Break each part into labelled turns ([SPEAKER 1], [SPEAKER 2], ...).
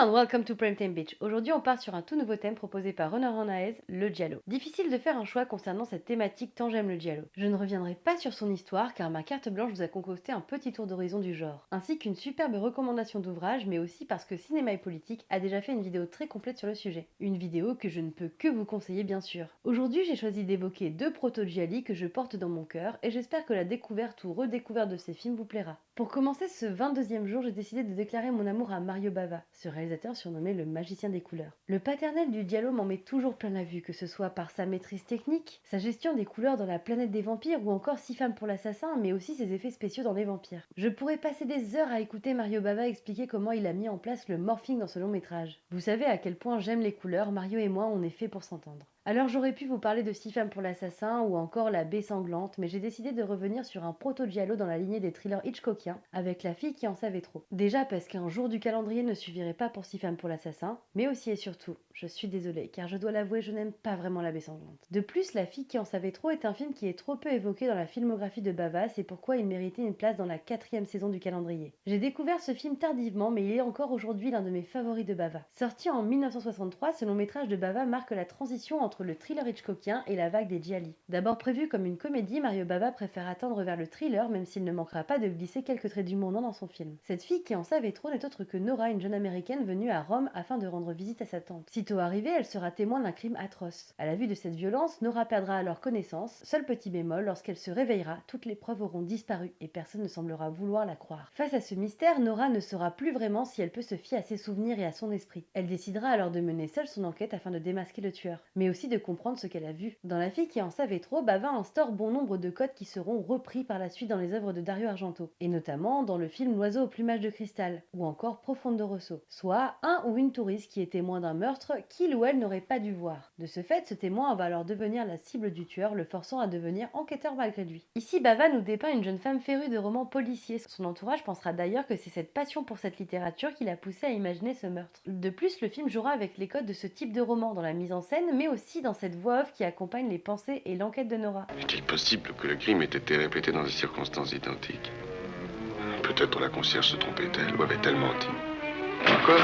[SPEAKER 1] and welcome to Primetime Beach. Aujourd'hui, on part sur un tout nouveau thème proposé par Runner Hanaez, le giallo. Difficile de faire un choix concernant cette thématique tant j'aime le giallo. Je ne reviendrai pas sur son histoire car ma carte blanche vous a concocté un petit tour d'horizon du genre, ainsi qu'une superbe recommandation d'ouvrage, mais aussi parce que Cinéma et Politique a déjà fait une vidéo très complète sur le sujet. Une vidéo que je ne peux que vous conseiller bien sûr. Aujourd'hui, j'ai choisi d'évoquer deux proto-gialli que je porte dans mon cœur et j'espère que la découverte ou redécouverte de ces films vous plaira. Pour commencer ce 22e jour, j'ai décidé de déclarer mon amour à Mario Bava, ce réalisateur surnommé le magicien des couleurs. Le paternel du giallo m'en met toujours plein la vue, que ce soit par sa maîtrise technique, sa gestion des couleurs dans la planète des vampires ou encore Six femmes pour l'assassin, mais aussi ses effets spéciaux dans les vampires. Je pourrais passer des heures à écouter Mario Bava expliquer comment il a mis en place le morphing dans ce long métrage. Vous savez à quel point j'aime les couleurs, Mario et moi on est fait pour s'entendre. Alors j'aurais pu vous parler de Six femmes pour l'assassin ou encore La baie sanglante, mais j'ai décidé de revenir sur un proto-giallo dans la lignée des thrillers hitchcockiens, avec La fille qui en savait trop. Déjà parce qu'un jour du calendrier ne suffirait pas pour Six femmes pour l'assassin, mais aussi et surtout, je suis désolée, car je dois l'avouer, je n'aime pas vraiment La baie sanglante. De plus, La fille qui en savait trop est un film qui est trop peu évoqué dans la filmographie de Bava, c'est pourquoi il méritait une place dans la 4e saison du calendrier. J'ai découvert ce film tardivement, mais il est encore aujourd'hui l'un de mes favoris de Bava. Sorti en 1963, ce long métrage de Bava marque la transition entre le thriller hitchcockien et la vague des gialli. D'abord prévu comme une comédie, Mario Bava préfère attendre vers le thriller, même s'il ne manquera pas de glisser quelques traits d'humour dans son film. Cette fille qui en savait trop n'est autre que Nora, une jeune américaine venue à Rome afin de rendre visite à sa tante. Sitôt arrivée, elle sera témoin d'un crime atroce. À la vue de cette violence, Nora perdra alors connaissance. Seul petit bémol, lorsqu'elle se réveillera, toutes les preuves auront disparu et personne ne semblera vouloir la croire. Face à ce mystère, Nora ne saura plus vraiment si elle peut se fier à ses souvenirs et à son esprit. Elle décidera alors de mener seule son enquête afin de démasquer le tueur, mais aussi de comprendre ce qu'elle a vu. Dans La fille qui en savait trop, Bava instaure bon nombre de codes qui seront repris par la suite dans les œuvres de Dario Argento, et notamment dans le film L'oiseau au plumage de cristal, ou encore Profondo Rosso, soit un ou une touriste qui est témoin d'un meurtre qu'il ou elle n'aurait pas dû voir. De ce fait, ce témoin va alors devenir la cible du tueur, le forçant à devenir enquêteur malgré lui. Ici, Bava nous dépeint une jeune femme férue de romans policiers. Son entourage pensera d'ailleurs que c'est cette passion pour cette littérature qui l'a poussée à imaginer ce meurtre. De plus, le film jouera avec les codes de ce type de roman dans la mise en scène, mais aussi dans cette voix off qui accompagne les pensées et l'enquête de Nora.
[SPEAKER 2] Est-il possible que le crime ait été répété dans des circonstances identiques? Peut-être la concierge se trompait-elle ou avait-elle menti? Quoi?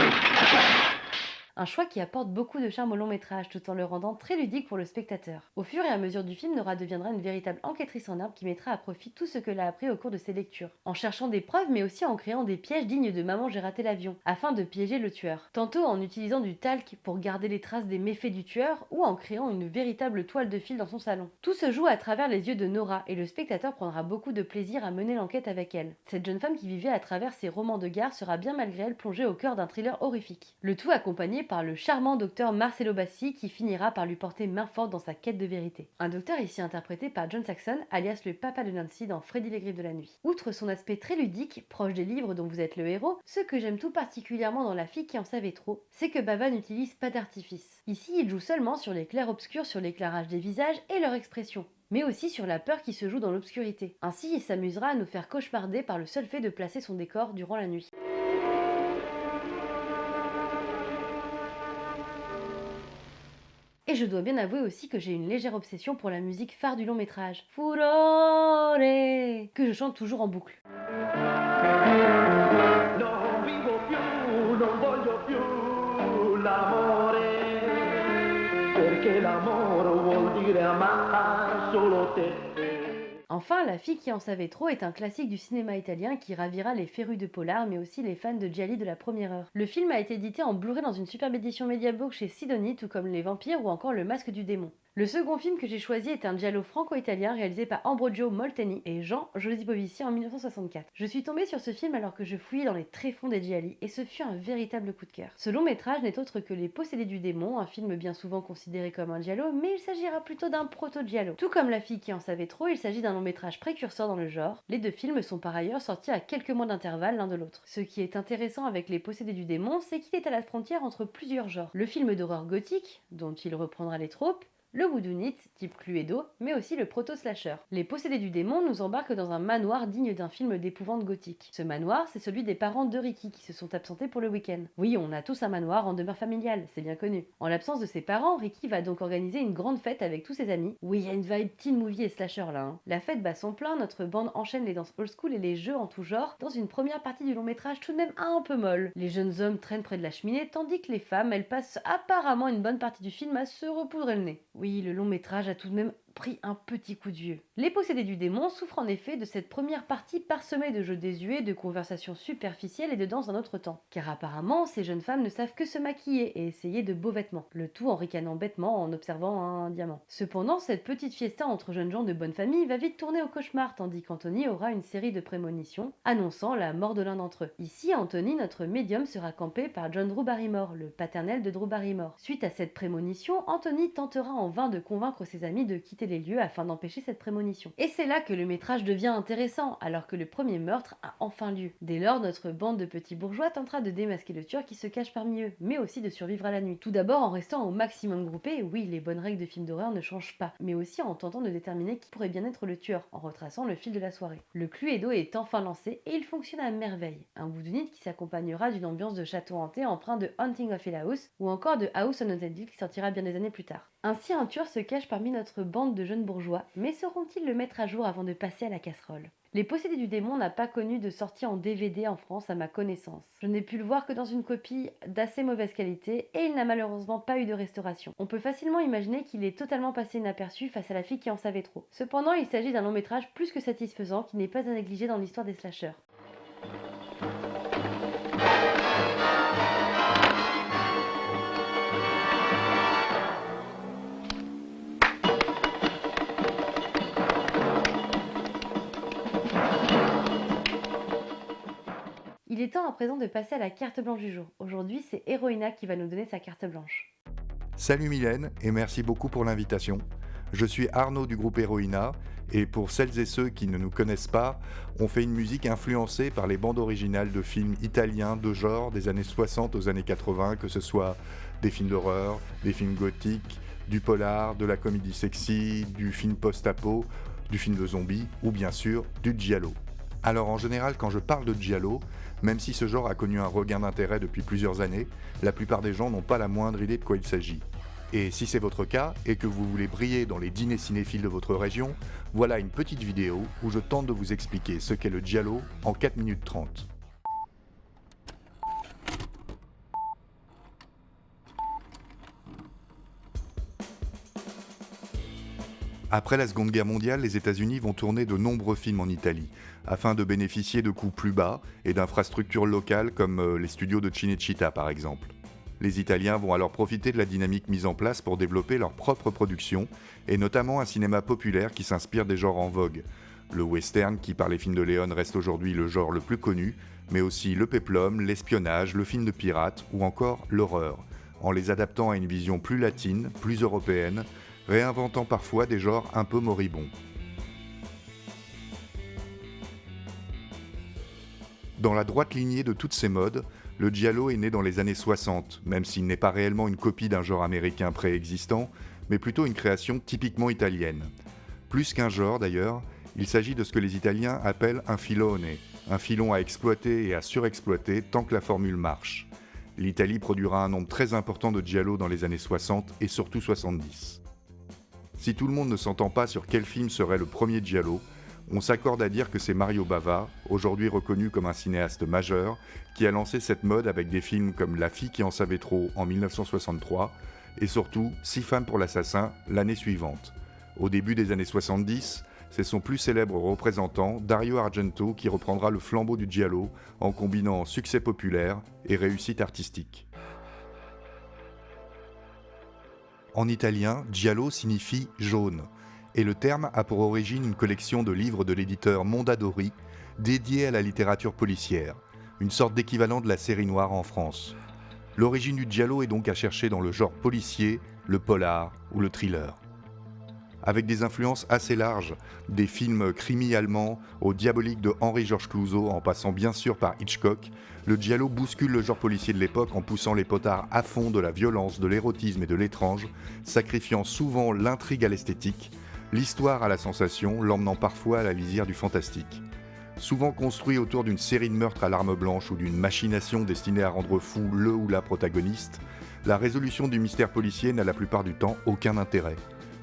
[SPEAKER 1] Un choix qui apporte beaucoup de charme au long métrage tout en le rendant très ludique pour le spectateur. Au fur et à mesure du film, Nora deviendra une véritable enquêtrice en herbe qui mettra à profit tout ce qu'elle a appris au cours de ses lectures, en cherchant des preuves mais aussi en créant des pièges dignes de Maman j'ai raté l'avion, afin de piéger le tueur. Tantôt en utilisant du talc pour garder les traces des méfaits du tueur ou en créant une véritable toile de fil dans son salon. Tout se joue à travers les yeux de Nora et le spectateur prendra beaucoup de plaisir à mener l'enquête avec elle. Cette jeune femme qui vivait à travers ses romans de gare sera bien malgré elle plongée au cœur d'un thriller horrifique. Le tout accompagné par le charmant docteur Marcello Bassi qui finira par lui porter main forte dans sa quête de vérité. Un docteur ici interprété par John Saxon, alias le papa de Nancy dans Freddy les Griffes de la nuit. Outre son aspect très ludique, proche des livres dont vous êtes le héros, ce que j'aime tout particulièrement dans La fille qui en savait trop, c'est que Bava n'utilise pas d'artifice. Ici, il joue seulement sur les clairs-obscurs, sur l'éclairage des visages et leur expression, mais aussi sur la peur qui se joue dans l'obscurité. Ainsi, il s'amusera à nous faire cauchemarder par le seul fait de placer son décor durant la nuit. Et je dois bien avouer aussi que j'ai une légère obsession pour la musique phare du long métrage, Furore, que je chante toujours en boucle.
[SPEAKER 3] Non vivo più, non voglio più l'amore, perché l'amore vuol dire amare solo te.
[SPEAKER 1] Enfin, La fille qui en savait trop est un classique du cinéma italien qui ravira les férus de polar mais aussi les fans de gialli de la première heure. Le film a été édité en Blu-ray dans une superbe édition Mediabook chez Sidonie, tout comme Les Vampires ou encore Le Masque du Démon. Le second film que j'ai choisi est un giallo franco-italien réalisé par Ambrogio Molteni et Jean Josipovici en 1964. Je suis tombée sur ce film alors que je fouillais dans les tréfonds des gialli et ce fut un véritable coup de cœur. Ce long métrage n'est autre que Les Possédés du démon, un film bien souvent considéré comme un giallo, mais il s'agira plutôt d'un proto-giallo. Tout comme La fille qui en savait trop, il s'agit d'un long métrage précurseur dans le genre. Les deux films sont par ailleurs sortis à quelques mois d'intervalle l'un de l'autre. Ce qui est intéressant avec Les Possédés du démon, c'est qu'il est à la frontière entre plusieurs genres. Le film d'horreur gothique, dont il reprendra les tropes, le whodunit, type Cluedo, mais aussi le proto-slasher. Les possédés du démon nous embarquent dans un manoir digne d'un film d'épouvante gothique. Ce manoir, c'est celui des parents de Ricky qui se sont absentés pour le week-end. Oui, on a tous un manoir en demeure familiale, c'est bien connu. En l'absence de ses parents, Ricky va donc organiser une grande fête avec tous ses amis. Oui, il y a une vibe teen movie et slasher là. La fête bat son plein, notre bande enchaîne les danses old school et les jeux en tout genre dans une première partie du long métrage tout de même un peu molle. Les jeunes hommes traînent près de la cheminée tandis que les femmes, elles passent apparemment une bonne partie du film à se repoudrer le nez. Oui, le long métrage a tout de même pris un petit coup de vieux. Les possédés du démon souffrent en effet de cette première partie parsemée de jeux désuets, de conversations superficielles et de danses d'un autre temps. Car apparemment, ces jeunes femmes ne savent que se maquiller et essayer de beaux vêtements. Le tout en ricanant bêtement en observant un diamant. Cependant, cette petite fiesta entre jeunes gens de bonne famille va vite tourner au cauchemar tandis qu'Anthony aura une série de prémonitions annonçant la mort de l'un d'entre eux. Ici, Anthony, notre médium, sera campé par John Drew Barrymore, le paternel de Drew Barrymore. Suite à cette prémonition, Anthony tentera en vain de convaincre ses amis de quitter les lieux afin d'empêcher cette prémonition. Et c'est là que le métrage devient intéressant, alors que le premier meurtre a enfin lieu. Dès lors, notre bande de petits bourgeois tentera de démasquer le tueur qui se cache parmi eux, mais aussi de survivre à la nuit. Tout d'abord en restant au maximum groupés, oui, les bonnes règles de films d'horreur ne changent pas, mais aussi en tentant de déterminer qui pourrait bien être le tueur, en retraçant le fil de la soirée. Le Cluedo est enfin lancé et il fonctionne à merveille. Un whodunit qui s'accompagnera d'une ambiance de château hanté empreint de Haunting of Hill House ou encore de House on Haunted Hill qui sortira bien des années plus tard. Ainsi, un tueur se cache parmi notre bande de jeunes bourgeois, mais sauront-ils le mettre à jour avant de passer à la casserole ? Les possédés du démon n'a pas connu de sortie en DVD en France à ma connaissance. Je n'ai pu le voir que dans une copie d'assez mauvaise qualité et il n'a malheureusement pas eu de restauration. On peut facilement imaginer qu'il est totalement passé inaperçu face à la fille qui en savait trop. Cependant, il s'agit d'un long métrage plus que satisfaisant qui n'est pas à négliger dans l'histoire des slashers. Il est temps à présent de passer à la carte blanche du jour. Aujourd'hui, c'est Héroïna qui va nous donner sa carte blanche.
[SPEAKER 4] Salut Mylène et merci beaucoup pour l'invitation. Je suis Arnaud du groupe Héroïna et pour celles et ceux qui ne nous connaissent pas, on fait une musique influencée par les bandes originales de films italiens de genre des années 60 aux années 80, que ce soit des films d'horreur, des films gothiques, du polar, de la comédie sexy, du film post-apo, du film de zombies ou bien sûr du giallo. Alors en général, quand je parle de giallo, même si ce genre a connu un regain d'intérêt depuis plusieurs années, la plupart des gens n'ont pas la moindre idée de quoi il s'agit. Et si c'est votre cas et que vous voulez briller dans les dîners cinéphiles de votre région, voilà une petite vidéo où je tente de vous expliquer ce qu'est le giallo en 4 minutes 30. Après la Seconde Guerre mondiale, les États-Unis vont tourner de nombreux films en Italie, afin de bénéficier de coûts plus bas et d'infrastructures locales comme les studios de Cinecittà par exemple. Les Italiens vont alors profiter de la dynamique mise en place pour développer leur propre production, et notamment un cinéma populaire qui s'inspire des genres en vogue. Le western, qui par les films de Léon reste aujourd'hui le genre le plus connu, mais aussi le péplum, l'espionnage, le film de pirate ou encore l'horreur, en les adaptant à une vision plus latine, plus européenne, réinventant parfois des genres un peu moribonds. Dans la droite lignée de toutes ces modes, le giallo est né dans les années 60, même s'il n'est pas réellement une copie d'un genre américain préexistant, mais plutôt une création typiquement italienne. Plus qu'un genre d'ailleurs, il s'agit de ce que les Italiens appellent un filone, un filon à exploiter et à surexploiter tant que la formule marche. L'Italie produira un nombre très important de giallo dans les années 60 et surtout 70. Si tout le monde ne s'entend pas sur quel film serait le premier giallo, on s'accorde à dire que c'est Mario Bava, aujourd'hui reconnu comme un cinéaste majeur, qui a lancé cette mode avec des films comme La fille qui en savait trop en 1963 et surtout 6 femmes pour l'assassin l'année suivante. Au début des années 70, c'est son plus célèbre représentant, Dario Argento, qui reprendra le flambeau du giallo en combinant succès populaire et réussite artistique. En italien, giallo signifie jaune, et le terme a pour origine une collection de livres de l'éditeur Mondadori dédiés à la littérature policière, une sorte d'équivalent de la série noire en France. L'origine du giallo est donc à chercher dans le genre policier, le polar ou le thriller. avec des influences assez larges, des films crimi allemands au diabolique de Henri-Georges Clouzot en passant bien sûr par Hitchcock, le giallo bouscule le genre policier de l'époque en poussant les potards à fond de la violence, de l'érotisme et de l'étrange, sacrifiant souvent l'intrigue à l'esthétique, l'histoire à la sensation, l'emmenant parfois à la lisière du fantastique. Souvent construit autour d'une série de meurtres à l'arme blanche ou d'une machination destinée à rendre fou le ou la protagoniste, la résolution du mystère policier n'a la plupart du temps aucun intérêt.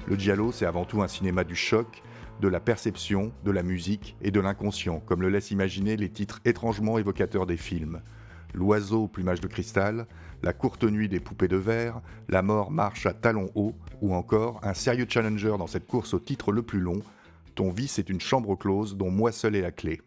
[SPEAKER 4] Le giallo, c'est avant tout un cinéma du choc, de la perception, de la musique et de l'inconscient, comme le laissent imaginer les titres étrangement évocateurs des films. L'oiseau au plumage de cristal, la courte nuit des poupées de verre, la mort marche à talons hauts, ou encore un sérieux challenger dans cette course au titre le plus long, ton vice est une chambre close dont moi seul ai la clé.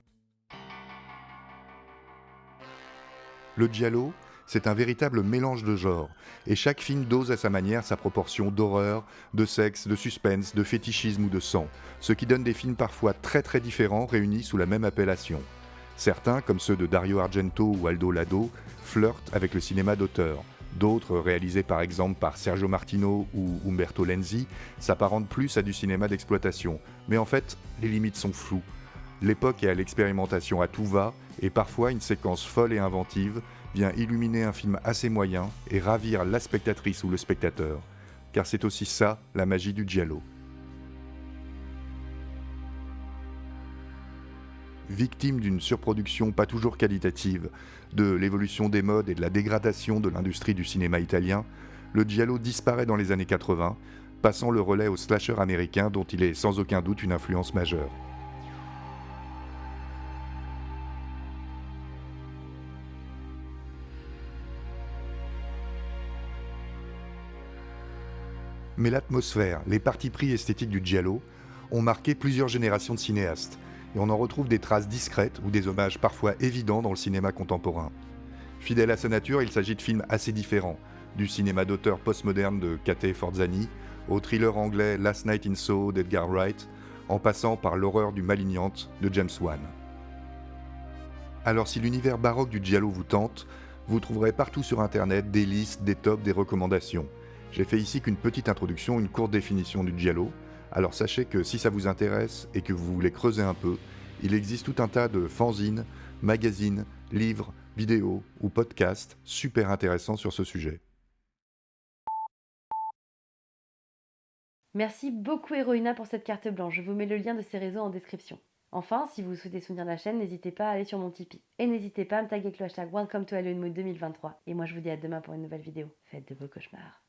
[SPEAKER 4] Le giallo, c'est un véritable mélange de genres, et chaque film dose à sa manière sa proportion d'horreur, de sexe, de suspense, de fétichisme ou de sang, ce qui donne des films parfois très très différents réunis sous la même appellation. Certains, comme ceux de Dario Argento ou Aldo Lado, flirtent avec le cinéma d'auteur. D'autres, réalisés par exemple par Sergio Martino ou Umberto Lenzi, s'apparentent plus à du cinéma d'exploitation. Mais en fait, les limites sont floues. L'époque est à l'expérimentation à tout va, et parfois une séquence folle et inventive vient illuminer un film assez moyen et ravir la spectatrice ou le spectateur. Car c'est aussi ça, la magie du giallo. Victime d'une surproduction pas toujours qualitative, de l'évolution des modes et de la dégradation de l'industrie du cinéma italien, le giallo disparaît dans les années 80, passant le relais au slasher américain dont il est sans aucun doute une influence majeure. Mais l'atmosphère, les partis pris esthétiques du giallo ont marqué plusieurs générations de cinéastes, et on en retrouve des traces discrètes ou des hommages parfois évidents dans le cinéma contemporain. Fidèle à sa nature, il s'agit de films assez différents, du cinéma d'auteur postmoderne de Kate Forzani, au thriller anglais Last Night in Soho d'Edgar Wright, en passant par l'horreur du Malignant de James Wan. Alors si l'univers baroque du giallo vous tente, vous trouverez partout sur internet des listes, des tops, des recommandations. J'ai fait ici qu'une petite introduction, une courte définition du giallo. Alors sachez que si ça vous intéresse et que vous voulez creuser un peu, il existe tout un tas de fanzines, magazines, livres, vidéos ou podcasts super intéressants sur ce sujet.
[SPEAKER 1] Merci beaucoup Héroïna pour cette carte blanche, je vous mets le lien de ces réseaux en description. Enfin, si vous souhaitez soutenir la chaîne, n'hésitez pas à aller sur mon Tipeee. Et n'hésitez pas à me taguer avec le hashtag Welcome to Halloween Mood 2023. Et moi je vous dis à demain pour une nouvelle vidéo. Faites de beaux cauchemars.